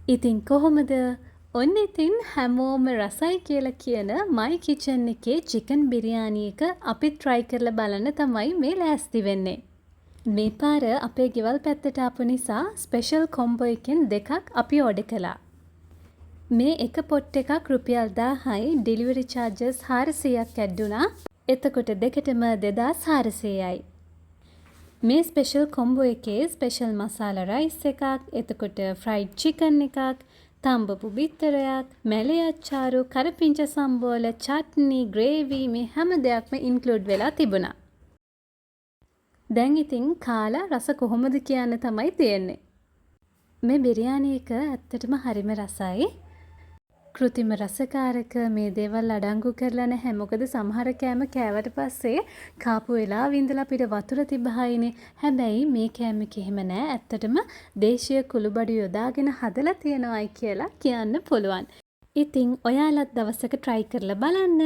ඉතින් කොහොමද? ඔන්න ඉතින් හැමෝම රසයි කියලා කියන මයි කිචන් එකේ චිකන් බිරියානි එක අපි try කරලා බලන්න තමයි මේ ලෑස්ති වෙන්නේ. මේ පාර අපේ ගෙවල් පැත්තට ආපු නිසා ස්පෙෂල් කොම්බෝ එකෙන් දෙකක් අපි ඕඩර් කළා. මේ එක පොට් එකක් රුපියල් 1000යි ඩෙලිවරි චාර්ජස් 400ක් ඇඩ් වුණා. එතකොට දෙකටම 2400යි. මේ ස්පෙෂල් කොම්බෝ එකේ ස්පෙෂල් මසාලා රයිස් එකක්, එතකොට ෆ්‍රයිඩ් චිකන් එකක්, තම්බපු බිත්තරයක්, මැලේ අච්චාරු, කරපිංච සම්බෝල, චට්නි, ග්‍රේවි මේ හැම දෙයක්ම ඉන්ක්ලූඩ් වෙලා තිබුණා. දැන් ඉතින් කාලා රස කොහොමද කියන්න තමයි තියෙන්නේ. මේ බිරියානි එක ඇත්තටම හරිම රසයි. කෘතිම රසකාරක මේ දේවල් අඩංගු කරලා නැහැ. මොකද සමහර කෑම කෑවට පස්සේ කාපු වෙලාව ඉඳලා අපිට වතුර තිබහයිනේ. හැබැයි මේ කෑම එක එහෙම නෑ. ඇත්තටම දේශීය කුළුබඩු යොදාගෙන හදලා තියෙනවයි කියලා කියන්න පුළුවන්. ඉතින් ඔයාලත් දවසක try කරලා බලන්න.